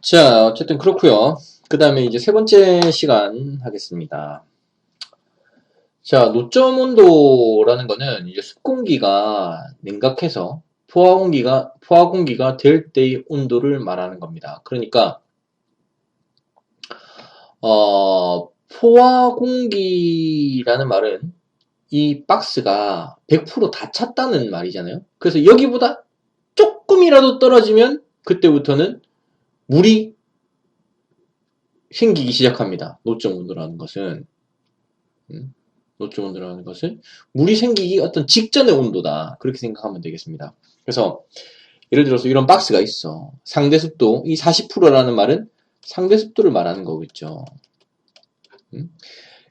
자, 어쨌든 그렇고요. 그 다음에 이제 세 번째 시간 하겠습니다. 자, 노점 온도라는 거는 이제 습공기가 냉각해서 포화공기가 될 때의 온도를 말하는 겁니다. 그러니까 포화공기라는 말은 이 박스가 100%다 찼다는 말이잖아요. 그래서 여기보다 조금이라도 떨어지면 그때부터는 물이 생기기 시작합니다. 노점 온도라는 것은. 음, 노점 온도라는 것은 물이 생기기 어떤 직전의 온도다. 그렇게 생각하면 되겠습니다. 그래서 예를 들어서 이런 박스가 있어. 상대 습도, 이 40%라는 말은 상대 습도를 말하는 거겠죠.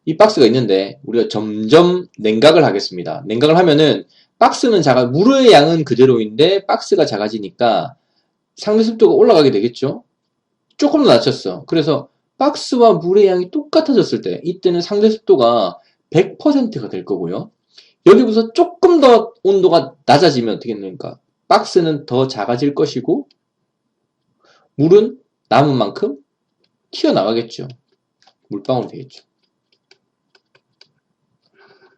이 박스가 있는데 우리가 점점 냉각을 하겠습니다. 냉각을 하면은 박스는 물의 양은 그대로인데 박스가 작아지니까 상대 습도가 올라가게 되겠죠. 조금 더 낮췄어. 그래서 박스와 물의 양이 똑같아졌을 때 이때는 상대 습도가 100%가 될 거고요. 여기부터 조금 더 온도가 낮아지면 어떻게 됩니까? 박스는 더 작아질 것이고 물은 남은 만큼 튀어나가겠죠. 물방울이 되겠죠.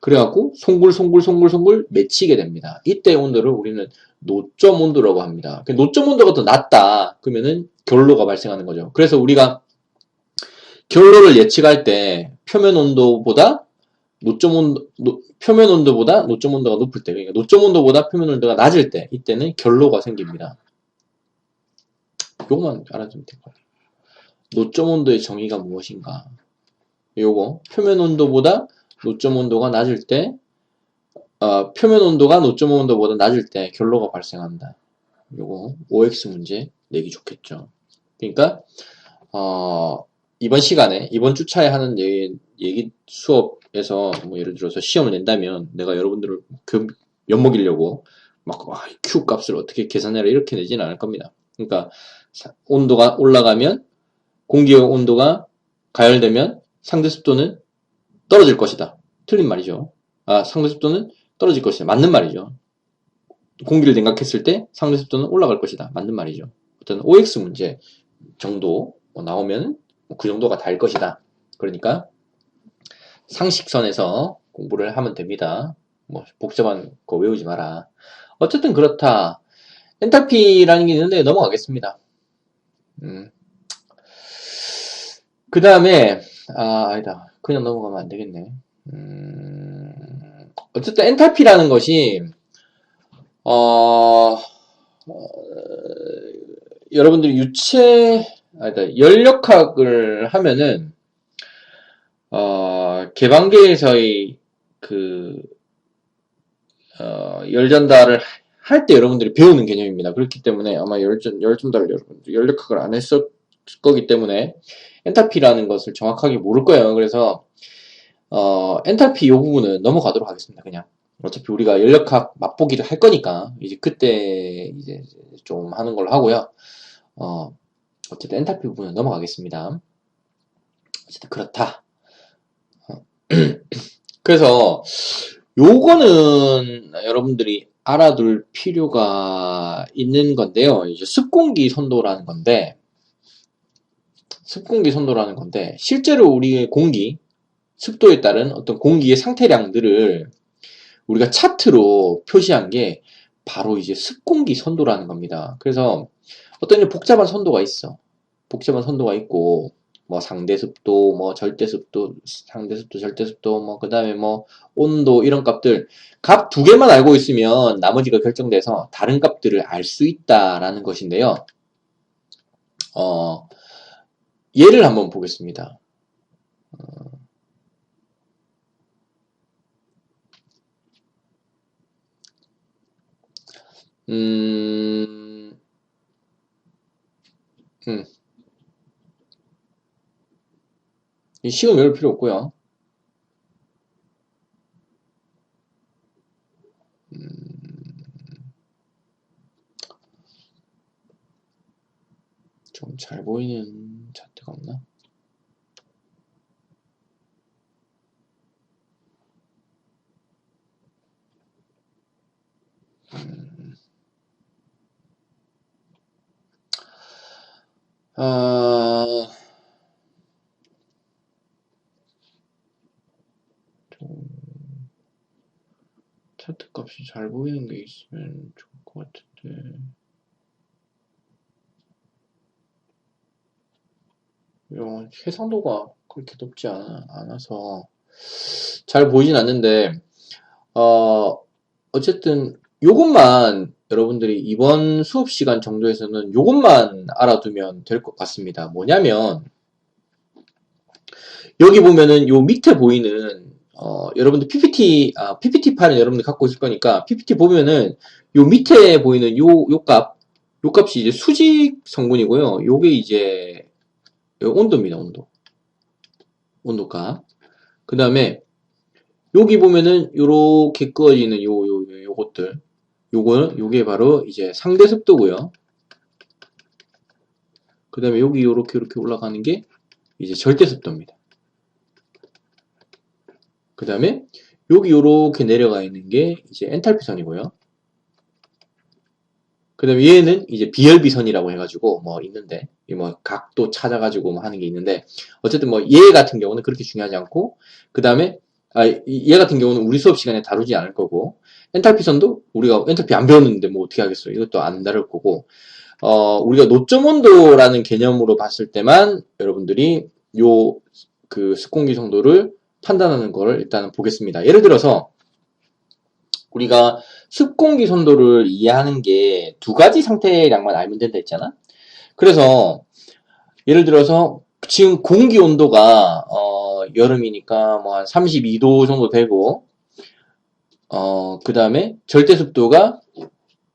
그래갖고 송글송글 맺히게 됩니다. 이때 온도를 우리는 노점 온도라고 합니다. 노점 온도가 더 낮다. 그러면은 결로가 발생하는 거죠. 그래서 우리가 결로를 예측할 때 표면 온도보다 노점 온도가 높을 때, 그러니까 노점 온도보다 표면 온도가 낮을 때, 이때는 결로가 생깁니다. 요것만 알아두면 될 것 같아요. 노점 온도의 정의가 무엇인가? 요거 표면 온도보다 노점 온도가 낮을 때, 표면 온도가 노점 온도보다 낮을 때 결로가 발생한다. 요거 OX 문제 내기 좋겠죠. 그러니까 이번 시간에 이번 주차에 하는 얘기 수업에서 뭐 예를 들어서 시험을 낸다면 내가 여러분들을 엿먹이려고 막 Q 값을 어떻게 계산해라 이렇게 내지는 않을 겁니다. 그러니까 온도가 올라가면 공기의 온도가 가열되면 상대 습도는 떨어질 것이다. 틀린 말이죠. 상대 습도는 떨어질 것이다. 맞는 말이죠. 공기를 냉각했을 때 상대 습도는 올라갈 것이다. 맞는 말이죠. 어떤 OX 문제 정도 나오면 그 정도가 달 것이다. 그러니까 상식선에서 공부를 하면 됩니다. 뭐 복잡한 거 외우지 마라. 어쨌든 그렇다. 엔탈피라는 게 있는데 넘어가겠습니다. 그 다음에 아니다. 그냥 넘어가면 안 되겠네. 어쨌든 엔탈피라는 것이 여러분들이 연력학을 하면은 개방계에서의 열전달을 할 때 여러분들이 배우는 개념입니다. 그렇기 때문에 아마 열전달을 여러분들 연력학을 안 했을 거기 때문에 엔탈피라는 것을 정확하게 모를 거예요. 그래서 엔탈피 이 부분은 넘어가도록 하겠습니다. 그냥 어차피 우리가 연력학 맛보기를 할 거니까 이제 그때 이제 좀 하는 걸로 하고요. 어쨌든 엔탈피 부분은 넘어가겠습니다. 어쨌든 그렇다. 그래서 요거는 여러분들이 알아둘 필요가 있는 건데요. 이제 습공기 선도라는 건데 실제로 우리의 공기 습도에 따른 어떤 공기의 상태량들을 우리가 차트로 표시한 게 바로 이제 습공기 선도라는 겁니다. 그래서 어떤 복잡한 선도가 있어. 복잡한 선도가 있고 뭐 상대습도, 뭐 절대습도, 상대습도, 절대습도, 뭐 그 다음에 뭐 온도 이런 값들 값 두 개만 알고 있으면 나머지가 결정돼서 다른 값들을 알 수 있다라는 것인데요. 예를 한번 보겠습니다. 이 식은 외울 필요 없고요. 좀 잘 보이는 차트가 없나? 아, 차트 값이 잘 보이는 게 있으면 좋을 것 같은데. 해상도가 그렇게 높지 않아서 잘 보이진 않는데, 어쨌든 요것만 여러분들이 이번 수업 시간 정도에서는 요것만 알아두면 될 것 같습니다. 뭐냐면 여기 보면은 요 밑에 보이는 여러분들 PPT 파일은 여러분들 갖고 있을 거니까 PPT 보면은 요 밑에 보이는 요 값이 이제 수직 성분이고요. 요게 이제 온도입니다. 온도값. 그 다음에 여기 보면은 요렇게 그어지는 요것들. 요게 바로 이제 상대 습도고요. 그 다음에 여기 요렇게 올라가는 게 이제 절대 습도입니다. 그 다음에 여기 요렇게 내려가 있는 게 이제 엔탈피 선이고요. 그 다음에 얘는 이제 비열비 선이라고 해가지고 뭐 있는데 뭐 각도 찾아가지고 뭐 하는 게 있는데 어쨌든 뭐 얘 같은 경우는 그렇게 중요하지 않고 그 다음에 얘 같은 경우는 우리 수업 시간에 다루지 않을 거고 엔탈피 선도 우리가 엔탈피 안 배웠는데 뭐 어떻게 하겠어. 이것도 안 다룰 거고 우리가 노점 온도라는 개념으로 봤을 때만 여러분들이 요 그 습공기 성도를 판단하는 거를 일단은 보겠습니다. 예를 들어서 우리가 습공기 선도를 이해하는 게 두 가지 상태량만 알면 된다 했잖아. 그래서 예를 들어서 지금 공기 온도가 여름이니까 뭐 한 32도 정도 되고 그 다음에 절대 습도가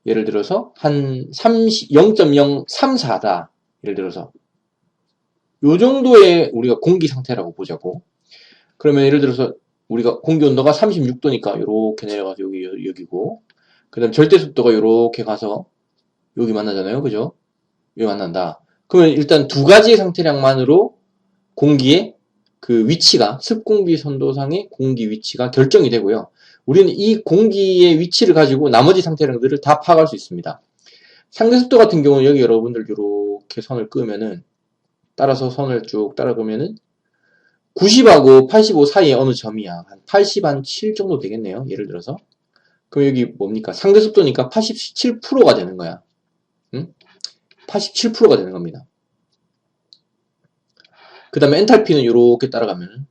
예를 들어서 한 0.034다. 예를 들어서 요 정도의 우리가 공기 상태라고 보자고. 그러면 예를 들어서 우리가 공기 온도가 36도니까 이렇게 내려가서 여기고 그 다음 절대 습도가 이렇게 가서 여기 만나잖아요. 그죠? 여기 만난다. 그러면 일단 두 가지 상태량만으로 공기의 그 위치가 습공기 선도상의 공기 위치가 결정이 되고요. 우리는 이 공기의 위치를 가지고 나머지 상태량들을 다 파악할 수 있습니다. 상대 습도 같은 경우는 여기 여러분들 이렇게 선을 끄면은 따라서 선을 쭉 따라가면은 90하고 85 사이에 어느 점이야. 한 80, 한 7 정도 되겠네요. 예를 들어서. 그럼 여기 뭡니까? 상대 습도니까 87%가 되는 거야. 응? 87%가 되는 겁니다. 그 다음에 엔탈피는 이렇게 따라가면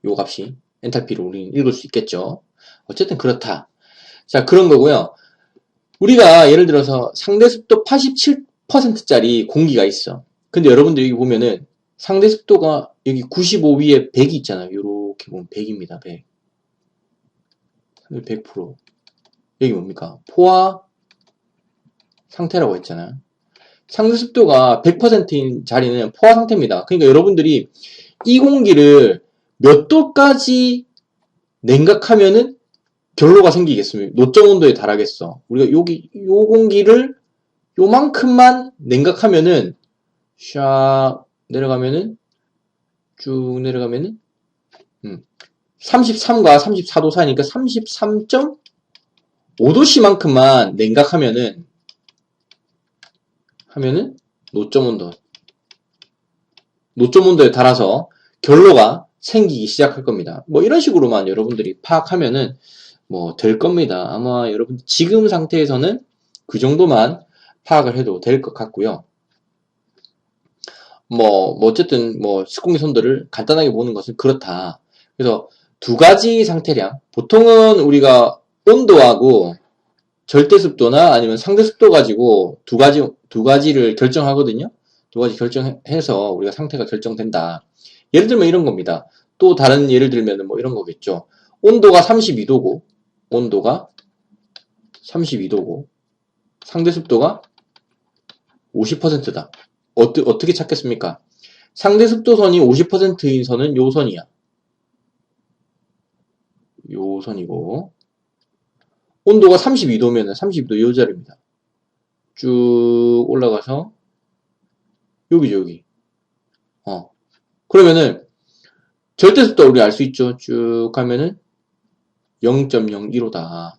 요 값이 엔탈피를 우리는 읽을 수 있겠죠. 어쨌든 그렇다. 자, 그런 거고요. 우리가 예를 들어서 상대 습도 87%짜리 공기가 있어. 근데 여러분들 여기 보면은 상대 습도가 여기 95 위에 100이 있잖아요. 요렇게 보면 100입니다. 100. 100%. 여기 뭡니까? 포화 상태라고 했잖아요. 상대 습도가 100%인 자리는 포화 상태입니다. 그러니까 여러분들이 이 공기를 몇 도까지 냉각하면은 결로가 생기겠습니까? 노점 온도에 달하겠어. 우리가 요 공기를 요만큼만 냉각하면은 샥 내려가면은 쭉 내려가면은 33과 34도 사이니까 33.5도씨만큼만 냉각하면은 노점 온도에 달아서 결로가 생기기 시작할 겁니다. 뭐 이런 식으로만 여러분들이 파악하면은 뭐 될 겁니다. 아마 여러분 지금 상태에서는 그 정도만 파악을 해도 될 것 같고요. 뭐 어쨌든 뭐 습공기 선도를 간단하게 보는 것은 그렇다. 그래서 두 가지 상태량, 보통은 우리가 온도하고 절대 습도나 아니면 상대 습도 가지고 두 가지를 결정하거든요. 두 가지 결정해서 우리가 상태가 결정된다. 예를 들면 이런 겁니다. 또 다른 예를 들면 뭐 이런 거겠죠. 온도가 32도고 상대 습도가 50%다. 어떻게 찾겠습니까? 상대 습도선이 50%인 선은 요 선이야. 요 선이고 온도가 32도면 32도 요 자리입니다. 쭉 올라가서 여기죠, 여기. 그러면은 절대 습도 우리 알 수 있죠. 쭉 가면은 0.01호다.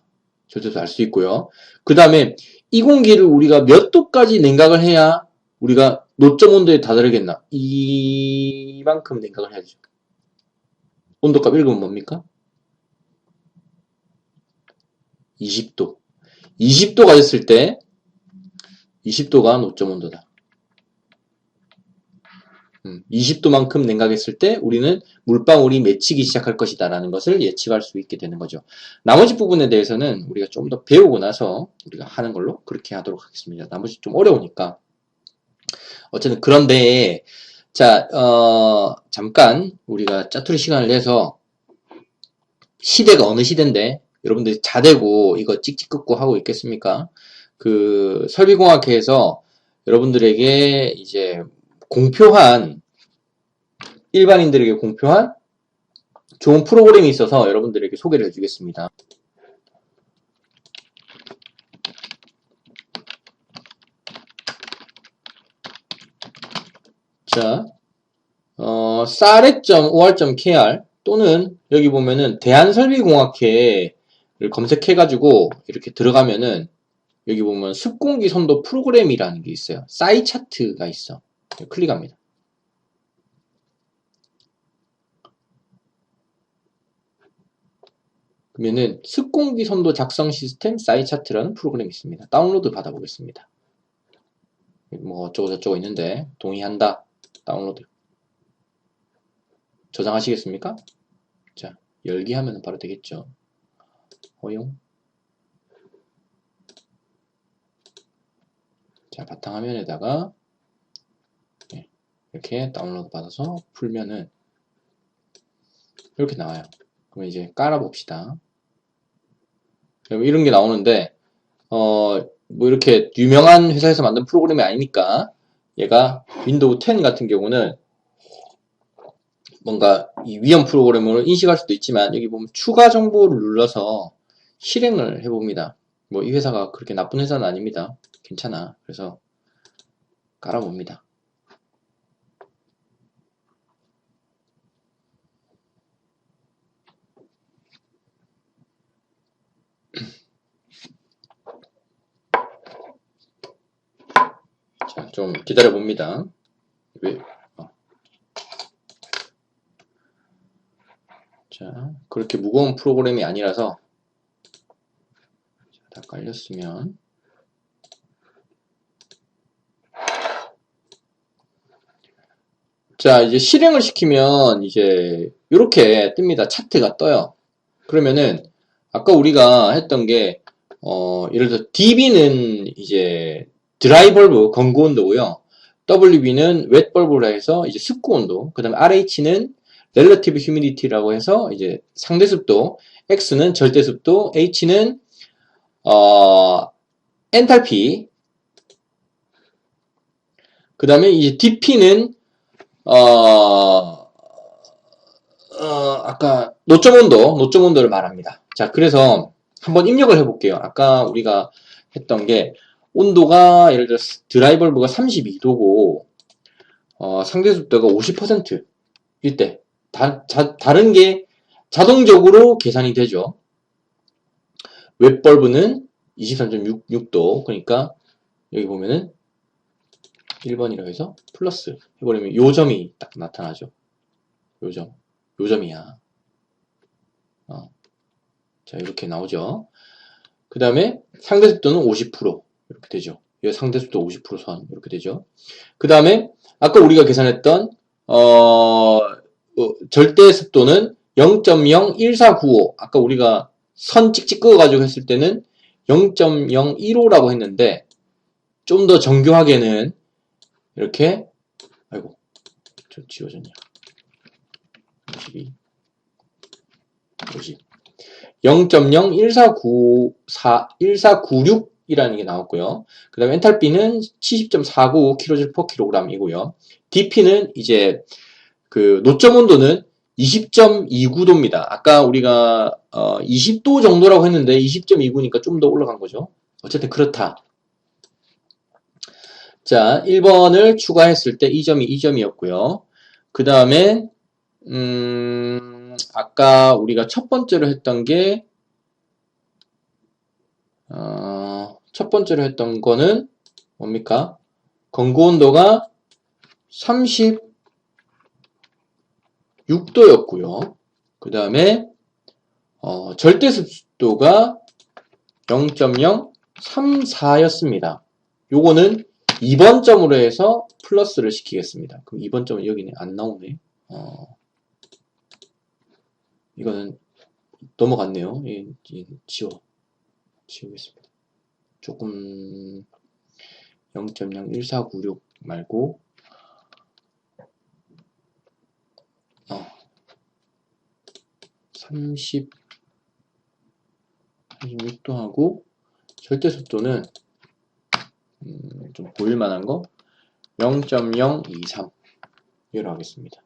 절대 습도 알 수 있고요. 그 다음에 이 공기를 우리가 몇 도까지 냉각을 해야 우리가 노점 온도에 다 다르겠나? 이만큼 생각을 해야죠. 온도값 읽으면 뭡니까? 20도. 20도가 됐을 때 20도가 노점 온도다. 20도만큼 냉각했을 때 우리는 물방울이 맺히기 시작할 것이다 라는 것을 예측할 수 있게 되는 거죠. 나머지 부분에 대해서는 우리가 좀 더 배우고 나서 우리가 하는 걸로 그렇게 하도록 하겠습니다. 나머지 좀 어려우니까. 어쨌든 그런데 자 잠깐 우리가 짜투리 시간을 내서 시대가 어느 시대인데 여러분들이 자대고 이거 찍찍 긋고 하고 있겠습니까? 그 설비공학회에서 여러분들에게 이제 공표한 일반인들에게 공표한 좋은 프로그램이 있어서 여러분들에게 소개를 해주겠습니다. 자, sare.or.kr 또는 여기 보면은 대한설비공학회를 검색해가지고 이렇게 들어가면은 여기 보면 습공기 선도 프로그램이라는 게 있어요. 싸이 차트가 있어. 클릭합니다. 그러면은 습공기 선도 작성 시스템 싸이 차트라는 프로그램이 있습니다. 다운로드 받아보겠습니다. 뭐 어쩌고저쩌고 있는데 동의한다. 다운로드. 저장하시겠습니까? 자, 열기 하면 바로 되겠죠. 허용. 자, 바탕화면에다가 이렇게 다운로드 받아서 풀면은 이렇게 나와요. 그럼 이제 깔아봅시다. 이런 게 나오는데 뭐 이렇게 유명한 회사에서 만든 프로그램이 아니니까 얘가 윈도우 10 같은 경우는 뭔가 이 위험 프로그램을 인식할 수도 있지만 여기 보면 추가 정보를 눌러서 실행을 해봅니다. 뭐 이 회사가 그렇게 나쁜 회사는 아닙니다. 괜찮아. 그래서 깔아봅니다. 자, 좀 기다려봅니다. 자, 그렇게 무거운 프로그램이 아니라서 다 깔렸으면 자, 이제 실행을 시키면 이제 이렇게 뜹니다. 차트가 떠요. 그러면은 아까 우리가 했던 게 예를 들어 DB는 이제 드라이 벌브 건고 온도고요. WB는 웻 벌브라 해서 이제 습고 온도. 그다음에 RH는 렐러티브 휴미디티라고 해서 이제 상대 습도. X는 절대 습도. H는 엔탈피. 그다음에 이제 DP는 아까 노점 온도를 말합니다. 자, 그래서 한번 입력을 해볼게요. 아까 우리가 했던 게 온도가 예를 들어 드라이 벌브가 32도고 상대 습도가 50%일 때 다른 게 자동적으로 계산이 되죠. 웻 벌브는 23.66도 그러니까 여기 보면은 1번이라고 해서 플러스 해버리면 요점이 딱 나타나죠. 요점이야. 자, 이렇게 나오죠. 그 다음에 상대습도는 50% 이렇게 되죠. 이 상대습도 50%선 이렇게 되죠. 그 다음에 아까 우리가 계산했던 절대습도는 0.01495 아까 우리가 선 찍찍 그어가지고 했을 때는 0.015라고 했는데 좀 더 정교하게는 이렇게 아이고 좀 지워졌냐 52 50 0.01496이라는 게 나왔고요. 그 다음에 엔탈피는 70.49kJ/kg이고요. DP는 이제 그 노점 온도는 20.29도입니다. 아까 우리가 20도 정도라고 했는데 20.29니까 좀 더 올라간 거죠. 어쨌든 그렇다. 자, 1번을 추가했을 때 이 점이 2점이었고요. 그 다음에 아까 우리가 첫 번째로 했던 게 첫 번째로 했던 거는 뭡니까? 건고 온도가 36도였고요. 그 다음에 절대 습도가 0.034였습니다. 요거는 2번 점으로 해서 플러스를 시키겠습니다. 그럼 2번 점은 여기는 안 나오네. 이거는 넘어갔네요. 지우겠습니다. 조금 0.01496 말고 36도 하고 절대 속도는 좀 보일만한 거 0.023 이로 하겠습니다.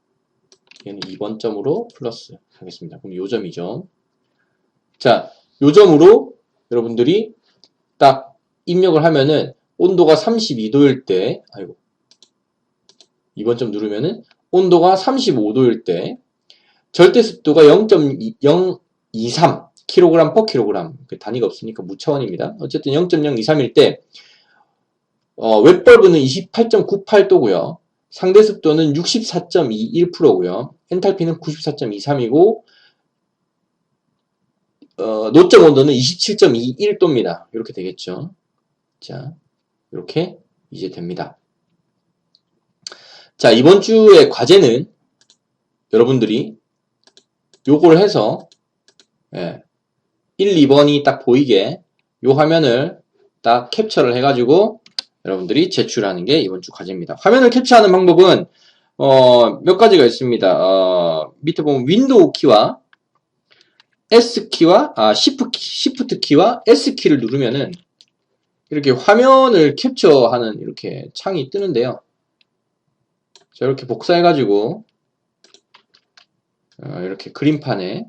얘는 2번 점으로 플러스 하겠습니다. 그럼 요 점이죠. 자, 요 점으로 여러분들이 딱 입력을 하면은 온도가 32도일 때, 아이고, 2번 점 누르면은 온도가 35도일 때 절대 습도가 0.023 kg/kg. 그 단위가 없으니까 무차원입니다. 어쨌든 0.023일 때 웹벌브는 28.98도고요. 상대 습도는 64.21%고요. 엔탈피는 94.23이고 노점 온도는 27.21도입니다. 이렇게 되겠죠. 자, 이렇게 이제 됩니다. 자, 이번 주의 과제는 여러분들이 요걸 해서 1, 2번이 딱 보이게 요 화면을 딱 캡처를 해가지고 여러분들이 제출하는 게 이번 주 과제입니다. 화면을 캡처하는 방법은 몇 가지가 있습니다. 밑에 보면 윈도우 키와 S키와 시프트 키와 S키를 누르면은 이렇게 화면을 캡처하는 이렇게 창이 뜨는데요. 자, 이렇게 복사해가지고 이렇게 그림판에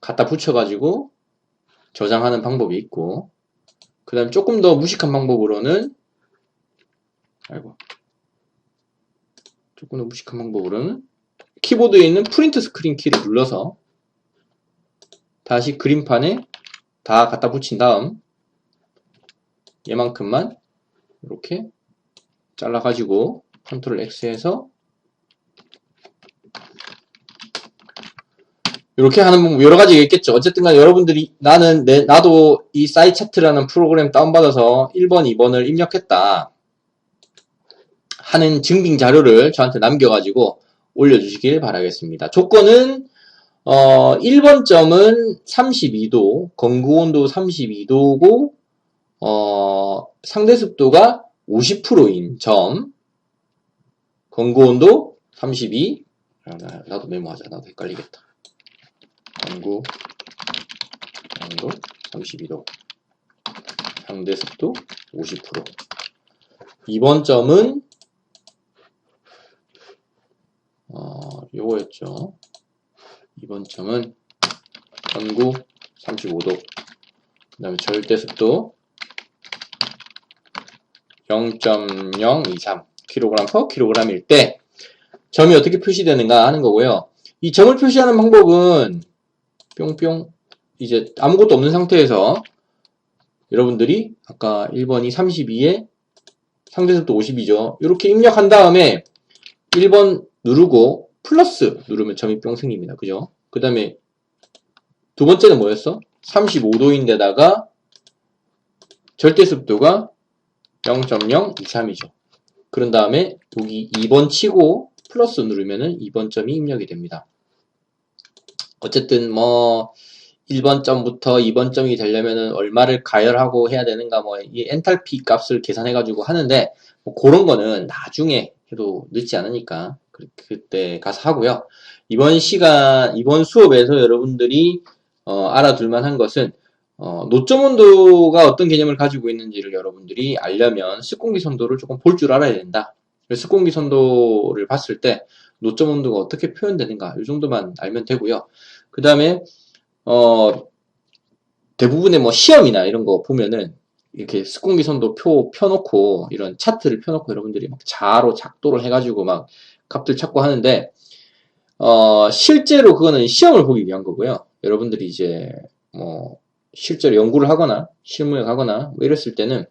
갖다 붙여가지고 저장하는 방법이 있고, 그 다음에 조금 더 무식한 방법으로는 키보드에 있는 프린트 스크린 키를 눌러서 다시 그림판에 다 갖다 붙인 다음 얘만큼만 이렇게 잘라가지고 컨트롤 X해서 이렇게 하는 방법 여러 가지가 있겠죠. 어쨌든 간 여러분들이 나도 이 사이차트라는 프로그램 다운받아서 1번, 2번을 입력했다 하는 증빙 자료를 저한테 남겨가지고 올려주시길 바라겠습니다. 조건은 1번 점은 32도, 건구온도 32도고 상대 습도가 50%인 점, 건구온도 32, 나도 메모하자. 나도 헷갈리겠다. 건구 온도 32도, 상대 습도 50%. 2번 점은 요거였죠. 2번 점은 건구 35도, 그 다음에 절대 습도 0.023 kg/kg일 때 점이 어떻게 표시되는가 하는 거고요. 이 점을 표시하는 방법은 뿅뿅 이제 아무것도 없는 상태에서 여러분들이 아까 1번이 32에 상대습도 50이죠. 이렇게 입력한 다음에 1번 누르고 플러스 누르면 점이 뿅 생깁니다. 그죠? 그 다음에 두 번째는 뭐였어? 35도인데다가 절대습도가 0.023이죠. 그런 다음에 여기 2번 치고 플러스 누르면은 2번 점이 입력이 됩니다. 어쨌든 뭐 1번 점부터 2번 점이 되려면은 얼마를 가열하고 해야 되는가 이 엔탈피 값을 계산해 가지고 하는데 뭐 그런 거는 나중에 해도 늦지 않으니까 그때 가서 하고요. 이번 수업에서 여러분들이 알아둘 만한 것은 노점 온도가 어떤 개념을 가지고 있는지를 여러분들이 알려면 습공기 선도를 조금 볼 줄 알아야 된다. 습공기 선도를 봤을 때 노점 온도가 어떻게 표현되는가 이 정도만 알면 되고요. 그 다음에 대부분의 뭐 시험이나 이런 거 보면은 이렇게 습공기 선도 표 펴놓고 이런 차트를 펴놓고 여러분들이 막 자로 작도를 해가지고 막 값들 찾고 하는데 실제로 그거는 시험을 보기 위한 거고요. 여러분들이 이제 뭐 실제로 연구를 하거나 실무에 가거나 뭐 이랬을 때는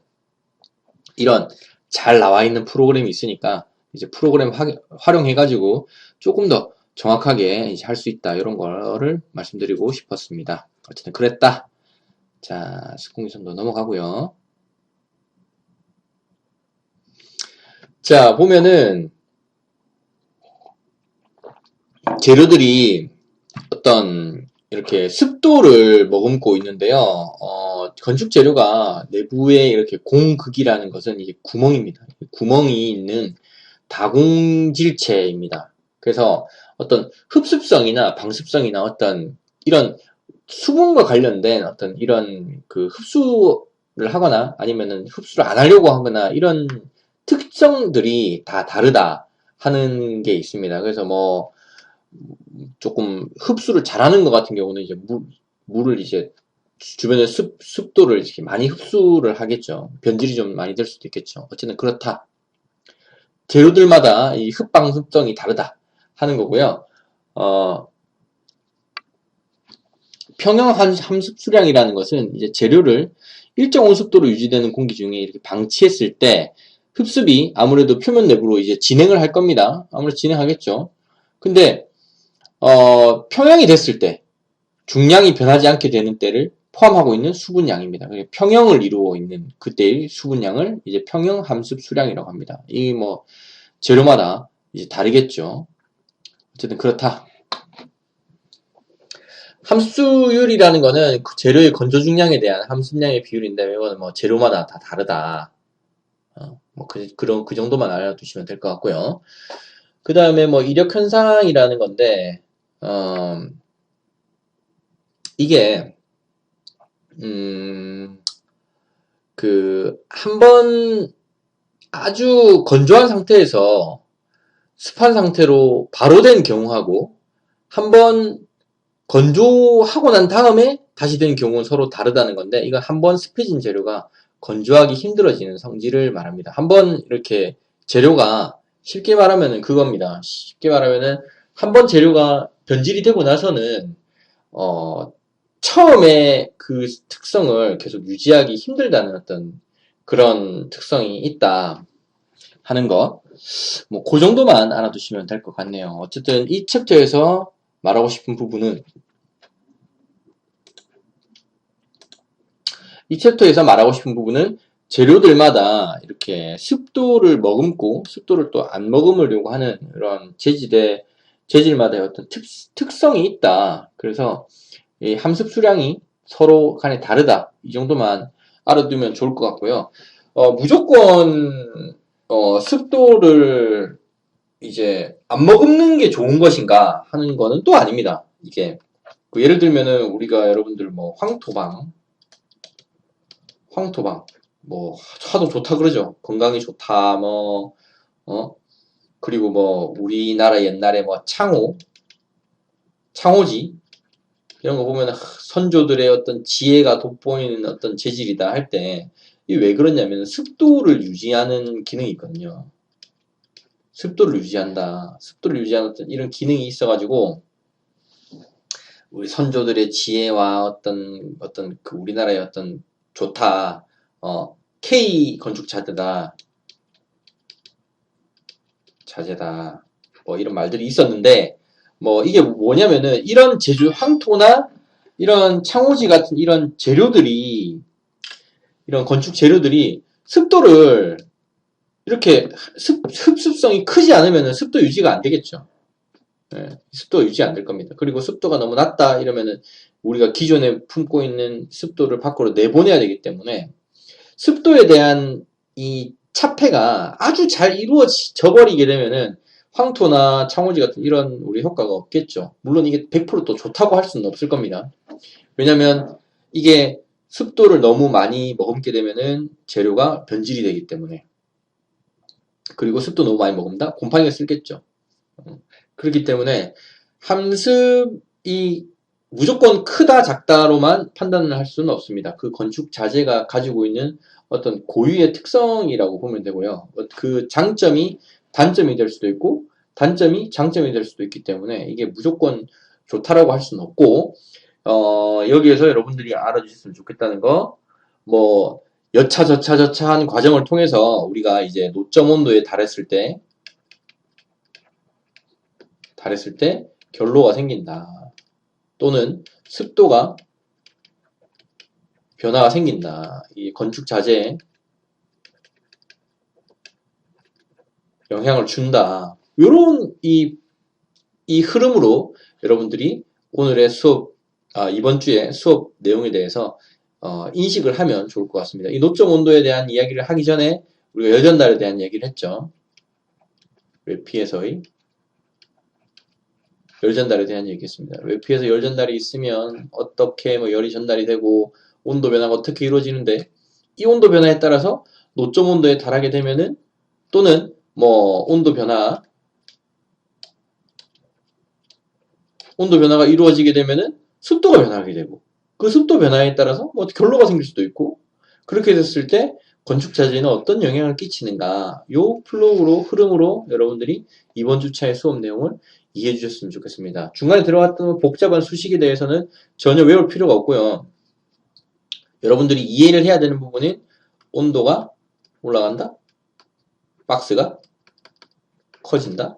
이런 잘 나와 있는 프로그램이 있으니까 이제 프로그램 활용해가지고 조금 더 정확하게 이제 할 수 있다. 이런 거를 말씀드리고 싶었습니다. 어쨌든 그랬다. 자, 스콩기선도 넘어가고요. 자, 보면은 재료들이 어떤 이렇게 습도를 머금고 있는데요. 건축 재료가 내부에 이렇게 공극이라는 것은 이게 구멍입니다. 구멍이 있는 다공질체입니다. 그래서 어떤 흡습성이나 방습성이나 어떤 이런 수분과 관련된 어떤 이런 그 흡수를 하거나 아니면은 흡수를 안 하려고 하거나 이런 특성들이 다 다르다 하는 게 있습니다. 그래서 뭐 조금 흡수를 잘하는 것 같은 경우는 이제 물을 이제 주변의 습도를 이렇게 많이 흡수를 하겠죠. 변질이 좀 많이 될 수도 있겠죠. 어쨌든 그렇다. 재료들마다 이 흡방습성이 다르다 하는 거고요. 평형 함습수량이라는 것은 이제 재료를 일정 온습도로 유지되는 공기 중에 이렇게 방치했을 때 흡습이 아무래도 표면 내부로 이제 진행을 할 겁니다. 아무래도 진행하겠죠. 근데 평형이 됐을 때 중량이 변하지 않게 되는 때를 포함하고 있는 수분량입니다. 평형을 이루어 있는 그때의 수분량을 이제 평형 함습 수량이라고 합니다. 이 뭐 재료마다 이제 다르겠죠. 어쨌든 그렇다. 함수율이라는 거는 그 재료의 건조 중량에 대한 함습량의 비율인데 이거는 뭐 재료마다 다 다르다. 뭐 그 정도만 알아두시면 될 것 같고요. 그 다음에 뭐 이력 현상이라는 건데 이게 한번 아주 건조한 상태에서 습한 상태로 바로 된 경우하고 한번 건조하고 난 다음에 다시 된 경우는 서로 다르다는 건데 이건 한번 습해진 재료가 건조하기 힘들어지는 성질을 말합니다. 한번 이렇게 재료가 쉽게 말하면은 그겁니다. 쉽게 말하면은 한번 재료가 변질이 되고 나서는 처음에 그 특성을 계속 유지하기 힘들다는 어떤 그런 특성이 있다 하는 것. 뭐, 그 정도만 알아두시면 될 것 같네요. 어쨌든 이 챕터에서 말하고 싶은 부분은 재료들마다 이렇게 습도를 머금고 습도를 또 안 머금으려고 하는 이런 재질마다의 어떤 특성이 있다. 그래서 이 함습 수량이 서로 간에 다르다. 이 정도만 알아두면 좋을 것 같고요. 무조건 습도를 이제 안 머금는 게 좋은 것인가 하는 거는 또 아닙니다. 이게 예를 들면은 우리가 여러분들 뭐 황토방 뭐 하도 좋다 그러죠. 건강이 좋다 뭐 그리고 뭐 우리나라 옛날에 뭐 창호지 이런 거 보면 선조들의 어떤 지혜가 돋보이는 어떤 재질이다 할 때 이게 왜 그러냐면 습도를 유지하는 기능이 있거든요. 습도를 유지하는 어떤 이런 기능이 있어가지고 우리 선조들의 지혜와 어떤 그 우리나라의 어떤 좋다 K 건축 자재다 뭐 이런 말들이 있었는데 뭐 이게 뭐냐면은 이런 제주 황토나 이런 창호지 같은 이런 재료들이 이런 건축 재료들이 습도를 이렇게 흡습성이 크지 않으면은 습도 유지가 안 되겠죠. 네, 습도 유지 안 될 겁니다. 그리고 습도가 너무 낮다 이러면은 우리가 기존에 품고 있는 습도를 밖으로 내보내야 되기 때문에 습도에 대한 이 차폐가 아주 잘 이루어져 버리게 되면은 황토나 창호지 같은 이런 우리 효과가 없겠죠. 물론 이게 100%또 좋다고 할 수는 없을 겁니다. 왜냐면 이게 습도를 너무 많이 머금게 되면은 재료가 변질이 되기 때문에 그리고 습도 너무 많이 머금다? 곰팡이가 쓸겠죠. 그렇기 때문에 함습이 무조건 크다 작다로만 판단을 할 수는 없습니다. 그 건축 자재가 가지고 있는 어떤 고유의 특성이라고 보면 되고요. 그 장점이 단점이 될 수도 있고 단점이 장점이 될 수도 있기 때문에 이게 무조건 좋다라고 할 수는 없고 여기에서 여러분들이 알아주셨으면 좋겠다는 거 뭐 여차저차한 과정을 통해서 우리가 이제 노점 온도에 달했을 때 달했을 때 결로가 생긴다. 또는 습도가 변화가 생긴다. 이 건축 자재에 영향을 준다. 요런 이 흐름으로 여러분들이 오늘의 수업, 이번 주에 수업 내용에 대해서 인식을 하면 좋을 것 같습니다. 이 노점 온도에 대한 이야기를 하기 전에 우리가 열전달에 대한 얘기를 했죠. 외피에서의 열전달에 대한 얘기했습니다. 외피에서 열전달이 있으면 어떻게 뭐 열이 전달이 되고 온도 변화가 어떻게 이루어지는데 이 온도 변화에 따라서 노점 온도에 달하게 되면은 또는 뭐 온도 변화가 이루어지게 되면은 습도가 변화하게 되고 그 습도 변화에 따라서 뭐 결로가 생길 수도 있고 그렇게 됐을 때 건축 자재에는 어떤 영향을 끼치는가 요 플로우로 흐름으로 여러분들이 이번 주차의 수업 내용을 이해해 주셨으면 좋겠습니다. 중간에 들어갔던 복잡한 수식에 대해서는 전혀 외울 필요가 없고요. 여러분들이 이해를 해야 되는 부분은 온도가 올라간다, 박스가 커진다,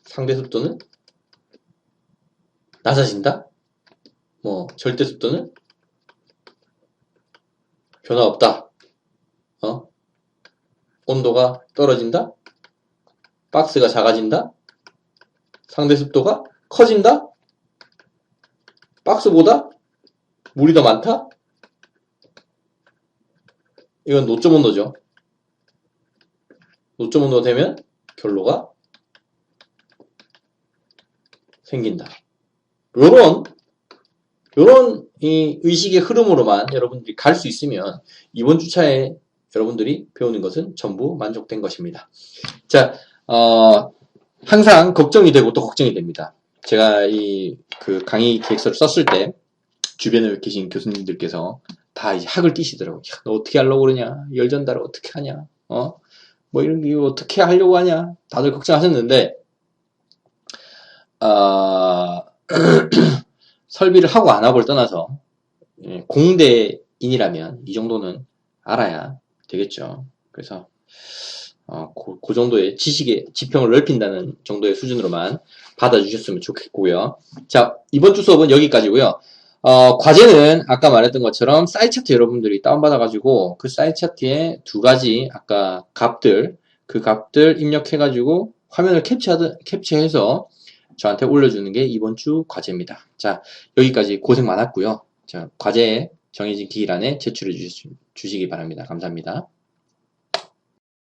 상대 습도는 낮아진다, 뭐 절대 습도는 변화 없다, 온도가 떨어진다, 박스가 작아진다, 상대 습도가 커진다, 박스보다 물이 더 많다. 이건 노점 온도죠. 노점 온도가 되면 결로가 생긴다. 요런 이 의식의 흐름으로만 여러분들이 갈 수 있으면 이번 주차에 여러분들이 배우는 것은 전부 만족된 것입니다. 자, 항상 걱정이 되고 또 걱정이 됩니다. 제가 그 강의 기획서를 썼을 때 주변에 계신 교수님들께서 다 이제 학을 띄시더라고요. 야, 너 어떻게 하려고 그러냐? 열전달을 어떻게 하냐? 뭐 이런 게 어떻게 하려고 하냐? 다들 걱정하셨는데 설비를 하고 안 하고를 떠나서 공대인이라면 이 정도는 알아야 되겠죠. 그래서 그 정도의 지식의 지평을 넓힌다는 정도의 수준으로만 받아주셨으면 좋겠고요. 자, 이번 주 수업은 여기까지고요. 과제는 아까 말했던 것처럼 사이 차트 여러분들이 다운받아가지고 그 사이 차트에 두 가지 아까 그 값들 입력해가지고 화면을 캡처해서 저한테 올려주는 게 이번 주 과제입니다. 자, 여기까지 고생 많았고요. 자, 과제에 정해진 기일 안에 제출해 주시기 바랍니다. 감사합니다.